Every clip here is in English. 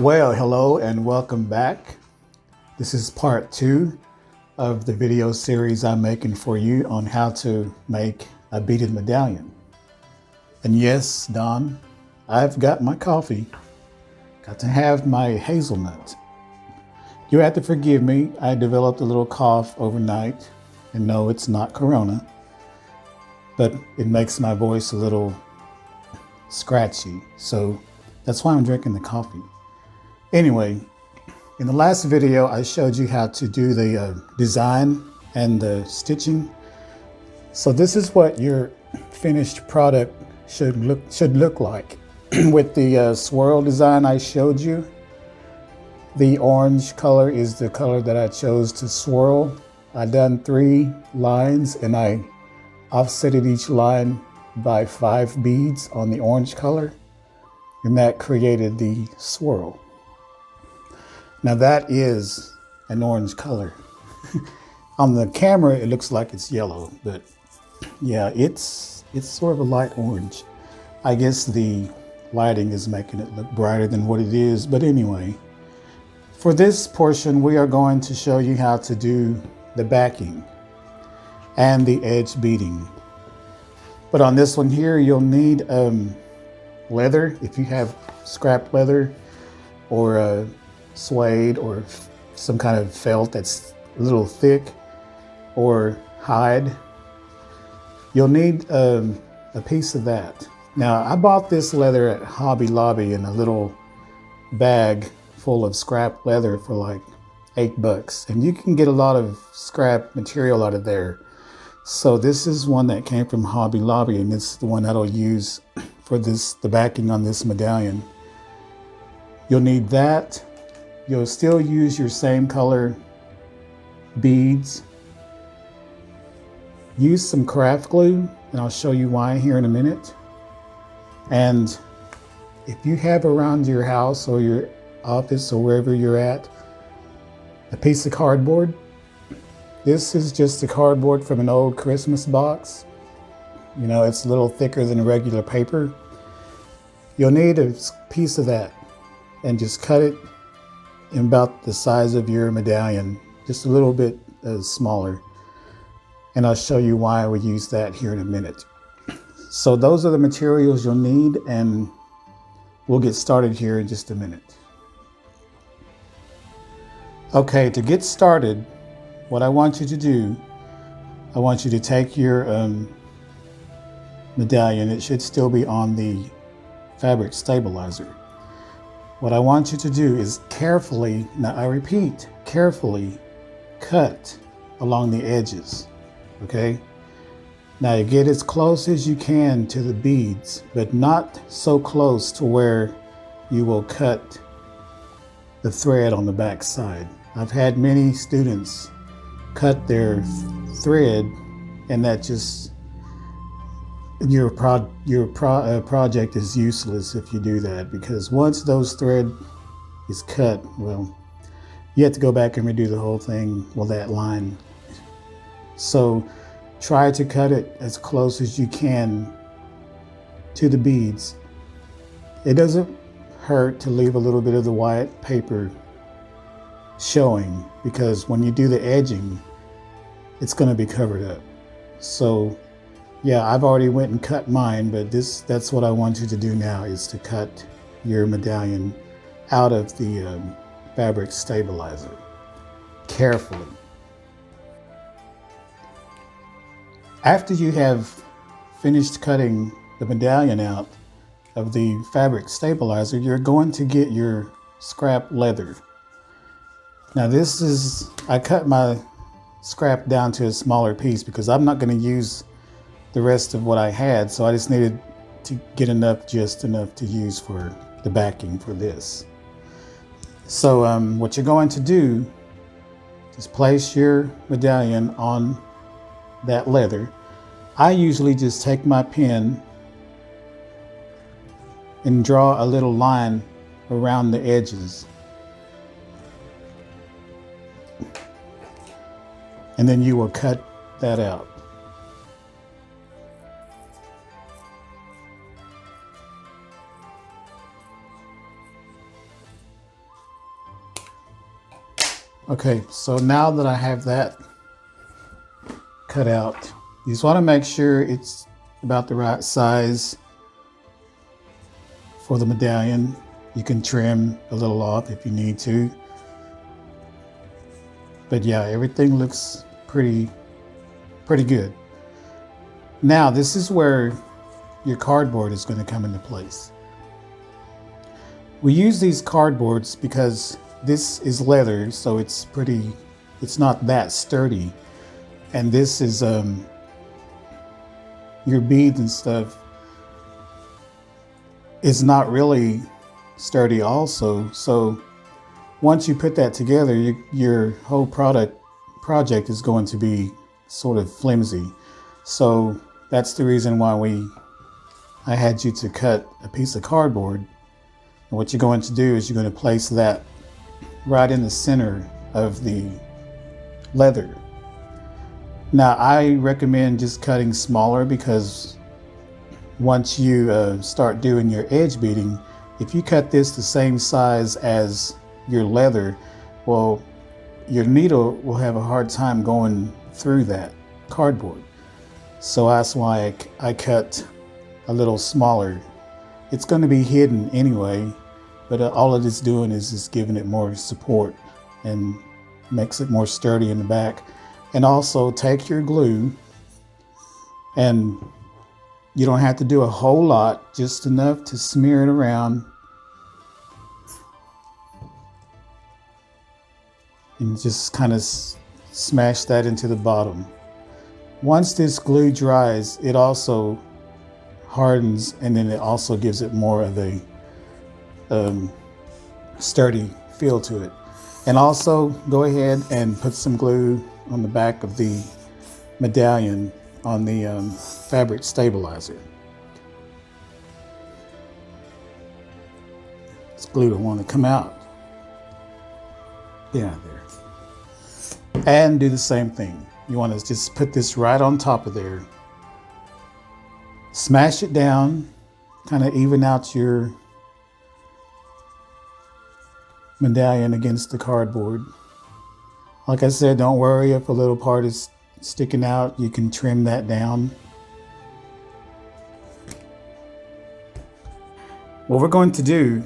Well, hello and welcome back. This is part 2 of the video series I'm making for you on how to make a beaded medallion. And yes, Don, I've got my coffee. Got to have my hazelnut. You have to forgive me. I developed a little cough overnight. And no, it's not Corona, but it makes my voice a little scratchy. So that's why I'm drinking the coffee. Anyway, in the last video, I showed you how to do the design and the stitching. So this is what your finished product should look like. With the swirl design I showed you, the orange color is the color that I chose to swirl. I done 3 lines and I offsetted each line by 5 beads on the orange color, and that created the swirl. Now that is an orange color. On the camera, it looks like it's yellow, but yeah, it's sort of a light orange. I guess the lighting is making it look brighter than what it is, but anyway. For this portion, we are going to show you how to do the backing and the edge beading. But on this one here, you'll need leather. If you have scrap leather or suede or some kind of felt that's a little thick, or hide, you'll need a piece of that. Now, I bought this leather at Hobby Lobby in a little bag full of scrap leather for like $8, and you can get a lot of scrap material out of there. So this is one that came from Hobby Lobby, and this is the one that I'll use for the backing on this medallion. You'll need that. You'll still use your same color beads. Use some craft glue, and I'll show you why here in a minute. And if you have around your house or your office or wherever you're at, a piece of cardboard. This is just the cardboard from an old Christmas box. You know, it's a little thicker than regular paper. You'll need a piece of that and just cut it in about the size of your medallion, just a little bit smaller. And I'll show you why we use that here in a minute. So those are the materials you'll need, and we'll get started here in just a minute. Okay, to get started, what I want you to do, I want you to take your medallion. It should still be on the fabric stabilizer. What I want you to do is carefully, now I repeat, carefully cut along the edges, okay? Now you get as close as you can to the beads, but not so close to where you will cut the thread on the back side. I've had many students cut their thread, and that just, your project is useless if you do that, because once those thread is cut, well, you have to go back and redo the whole thing with that line. So try to cut it as close as you can to the beads. It doesn't hurt to leave a little bit of the white paper showing, because when you do the edging, it's going to be covered up. So yeah, I've already went and cut mine, but that's what I want you to do now, is to cut your medallion out of the fabric stabilizer carefully. After you have finished cutting the medallion out of the fabric stabilizer, you're going to get your scrap leather. Now I cut my scrap down to a smaller piece because I'm not going to use the rest of what I had, so I just needed to get just enough to use for the backing for this. So what you're going to do is place your medallion on that leather. I usually just take my pen and draw a little line around the edges. And then you will cut that out. Okay, so now that I have that cut out, you just want to make sure it's about the right size for the medallion. You can trim a little off if you need to. But yeah, everything looks pretty good. Now this is where your cardboard is going to come into place. We use these cardboards because this is leather, so it's not that sturdy. And this is your beads and stuff is not really sturdy also. So once you put that together, your whole project is going to be sort of flimsy. So that's the reason why I had you to cut a piece of cardboard. And what you're going to do is you're going to place that right in the center of the leather. Now I recommend just cutting smaller, because once you start doing your edge beading, if you cut this the same size as your leather, well, your needle will have a hard time going through that cardboard. So that's why I cut a little smaller. It's going to be hidden anyway, but all it is doing is just giving it more support and makes it more sturdy in the back. And also take your glue, and you don't have to do a whole lot, just enough to smear it around. And just kind of smash that into the bottom. Once this glue dries, it also hardens, and then it also gives it more of a sturdy feel to it. And also go ahead and put some glue on the back of the medallion on the fabric stabilizer. This glue don't want to come out. Yeah, there. And do the same thing. You want to just put this right on top of there. Smash it down, kind of even out your medallion against the cardboard. Like I said, don't worry if a little part is sticking out. You can trim that down. What we're going to do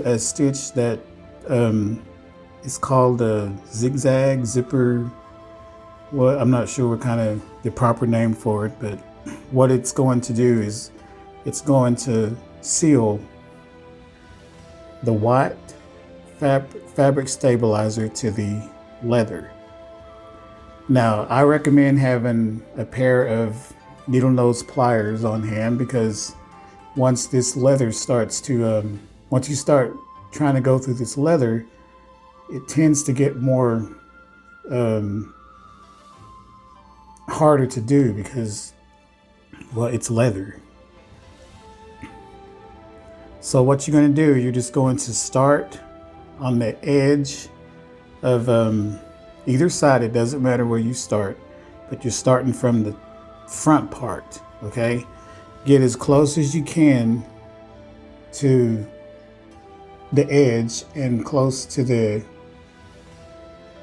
a stitch that is called a zigzag zipper. Well, I'm not sure what kind of the proper name for it, but what it's going to do is it's going to seal the white fabric stabilizer to the leather. Now, I recommend having a pair of needle nose pliers on hand, because once this leather starts to, once you start trying to go through this leather, it tends to get more harder to do, because, well, it's leather. So what you're going to do, you're just going to start on the edge of either side. It doesn't matter where you start, but you're starting from the front part, okay? Get as close as you can to the edge and close to the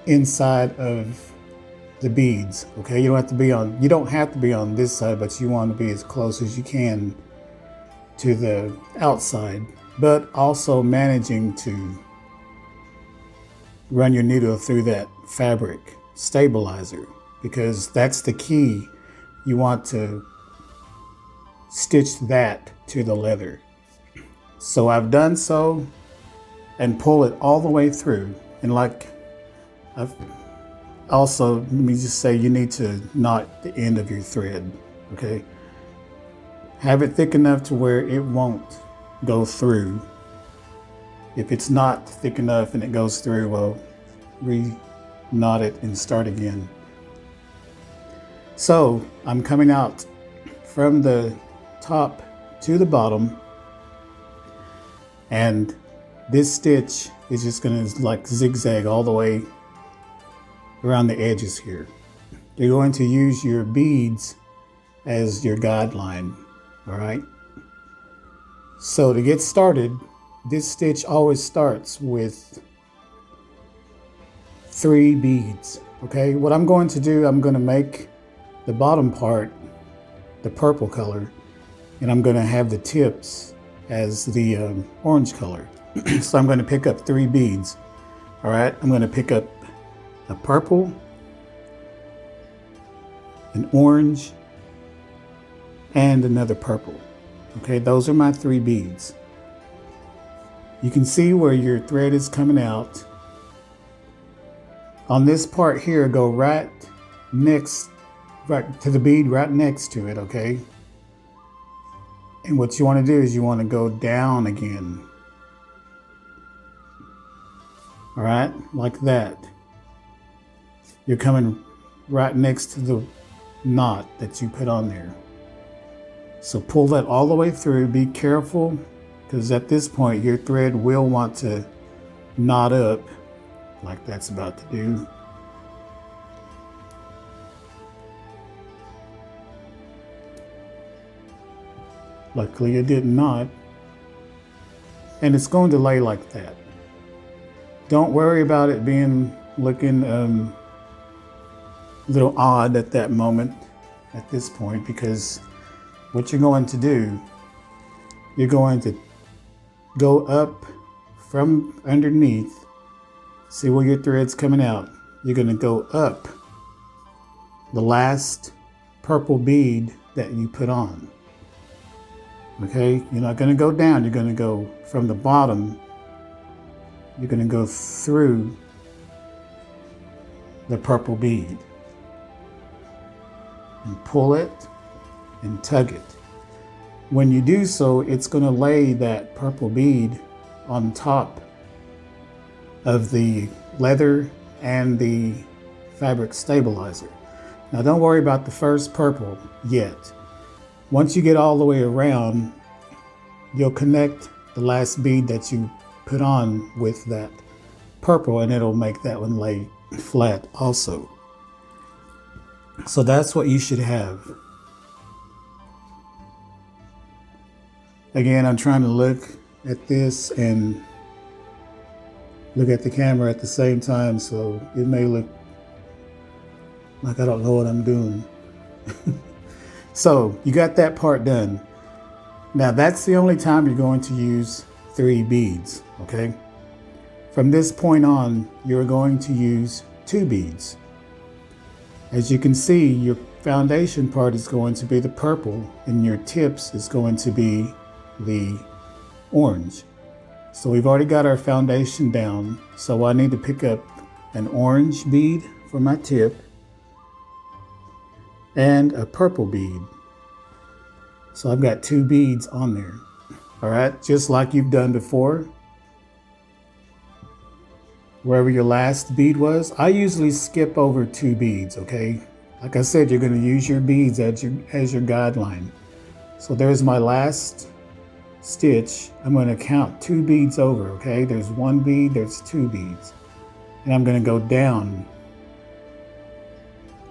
inside of the beads, okay? You don't have to be on this side, but you want to be as close as you can to the outside, but also managing to run your needle through that fabric stabilizer, because that's the key. You want to stitch that to the leather. So I've done so, and pull it all the way through. And like I've also, let me just say, you need to knot the end of your thread, okay? Have it thick enough to where it won't go through. If it's not thick enough and it goes through, well, re-knot it and start again. So I'm coming out from the top to the bottom, and this stitch is just going to like zigzag all the way around the edges here. You're going to use your beads as your guideline, all right? So to get started, this stitch always starts with 3 beads. Okay, what I'm going to do, I'm going to make the bottom part the purple color, and I'm going to have the tips as the orange color. So I'm going to pick up 3 beads. All right, I'm going to pick up a purple, an orange, and another purple. Okay, those are my 3 beads. You can see where your thread is coming out. On this part here, go right to the bead right next to it, okay? And what you want to do is you want to go down again. All right, like that. You're coming right next to the knot that you put on there. So pull that all the way through. Be careful, because at this point your thread will want to knot up like that's about to do. Luckily it did not. And it's going to lay like that. Don't worry about it looking a little odd at that moment, at this point, because what you're going to do, you're going to go up from underneath. See where your thread's coming out. You're going to go up the last purple bead that you put on. Okay, you're not going to go down. You're going to go from the bottom. You're going to go through the purple bead and pull it and tug it. When you do so, it's going to lay that purple bead on top of the leather and the fabric stabilizer. Now don't worry about the first purple yet. Once you get all the way around, you'll connect the last bead that you put on with that purple, and it'll make that one lay flat also. So that's what you should have. Again, I'm trying to look at this and look at the camera at the same time, so it may look like I don't know what I'm doing. So you got that part done. Now that's the only time you're going to use 3 beads, okay? From this point on, you're going to use 2 beads. As you can see, your foundation part is going to be the purple and your tips is going to be the orange. So we've already got our foundation down. So I need to pick up an orange bead for my tip and a purple bead. So I've got 2 beads on there. All right, just like you've done before. Wherever your last bead was, I usually skip over 2 beads, okay? Like I said, you're gonna use your beads as your guideline. So there's my last stitch. I'm gonna count 2 beads over, okay? There's 1 bead, there's 2 beads. And I'm gonna go down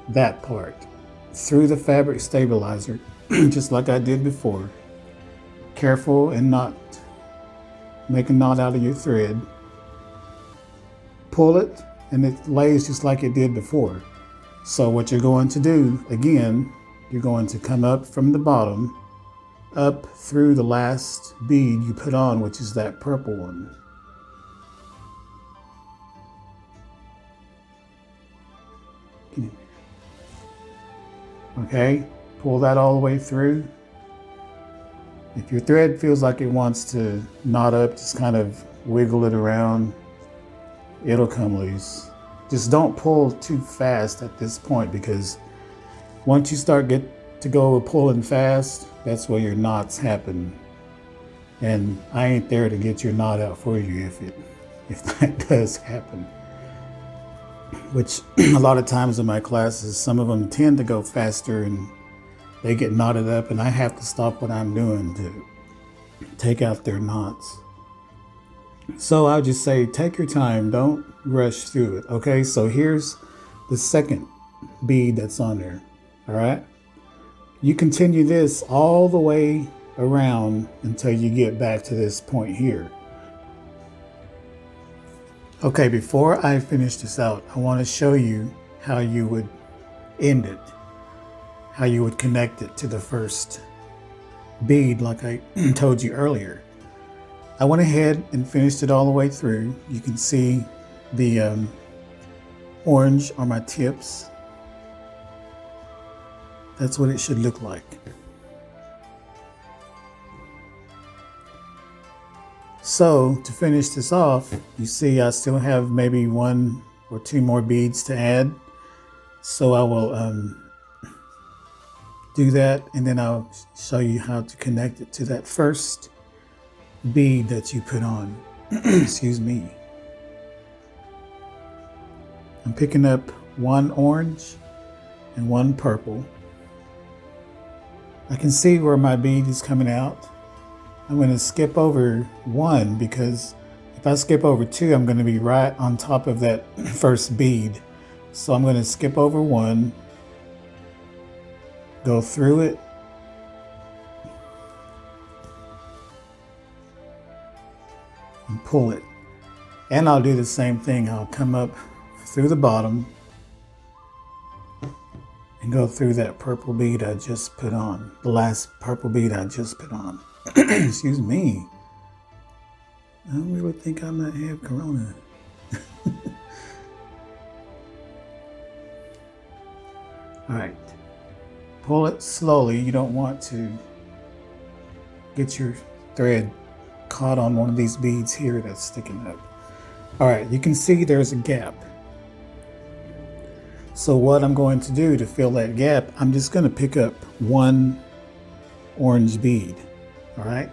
that part through the fabric stabilizer, just like I did before. Careful and not make a knot out of your thread. Pull it and it lays just like it did before. So what you're going to do, again, you're going to come up from the bottom, up through the last bead you put on, which is that purple one. Okay, pull that all the way through. If your thread feels like it wants to knot up, just kind of wiggle it around. It'll come loose. Just don't pull too fast at this point, because once you start to go pulling fast, that's where your knots happen. And I ain't there to get your knot out for you if that does happen. Which a lot of times in my classes, some of them tend to go faster and they get knotted up, and I have to stop what I'm doing to take out their knots. So I'll just say, take your time, don't rush through it. Okay, so here's the second bead that's on there. All right, you continue this all the way around until you get back to this point here. Okay, before I finish this out, I want to show you how you would end it, how you would connect it to the first bead like I told you earlier. I went ahead and finished it all the way through. You can see the orange are my tips. That's what it should look like. So to finish this off, you see I still have maybe 1 or 2 more beads to add. So I will do that, and then I'll show you how to connect it to that first bead that you put on. Excuse me. I'm picking up 1 orange and 1 purple. I can see where my bead is coming out. I'm going to skip over 1 because if I skip over 2, I'm going to be right on top of that first bead. So I'm going to skip over 1, go through it, and pull it. And I'll do the same thing. I'll come up through the bottom and go through that purple bead I just put on, the last purple bead I just put on. Excuse me. I don't really think I might have corona. All right, pull it slowly. You don't want to get your thread caught on one of these beads here that's sticking up. All right, you can see there's a gap. So what I'm going to do to fill that gap, I'm just going to pick up 1 orange bead. All right,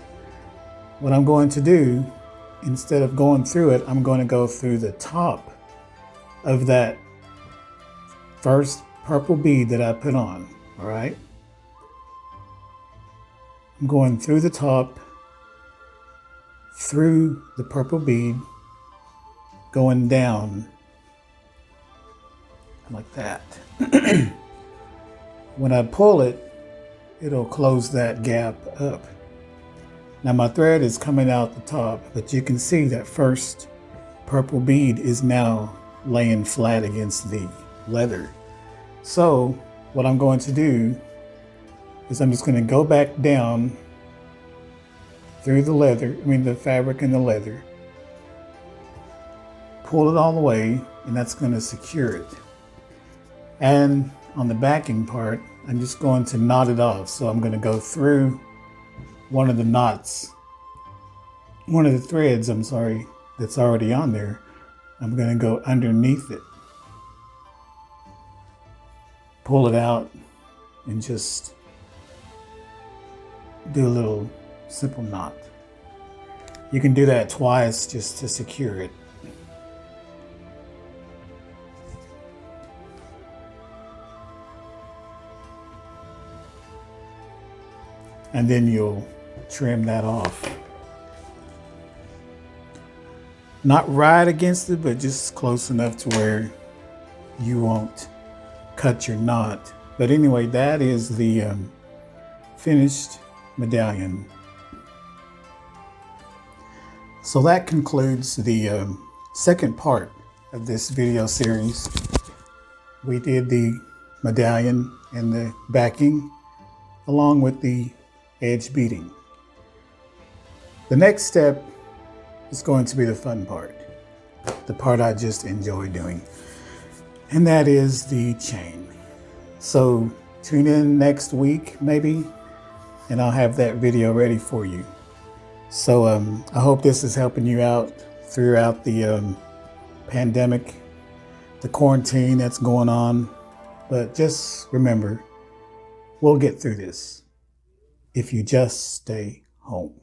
what I'm going to do, instead of going through it, I'm going to go through the top of that first purple bead that I put on. All right, I'm going through the top, through the purple bead, going down like that. When I pull it, it'll close that gap up. Now my thread is coming out the top, but you can see that first purple bead is now laying flat against the leather. So what I'm going to do is I'm just going to go back down through the leather, the fabric and the leather, pull it all the way, and that's going to secure it. And on the backing part, I'm just going to knot it off. So I'm going to go through one of the knots, one of the threads, that's already on there. I'm going to go underneath it, pull it out, and just do a little simple knot. You can do that twice just to secure it. And then you'll trim that off. Not right against it, but just close enough to where you won't cut your knot. But anyway, that is the finished medallion. So that concludes the second part of this video series. We did the medallion and the backing along with the edge beading. The next step is going to be the fun part, the part I just enjoy doing, and that is the chain. So tune in next week maybe, and I'll have that video ready for you. So I hope this is helping you out throughout the pandemic, the quarantine that's going on. But just remember, we'll get through this if you just stay home.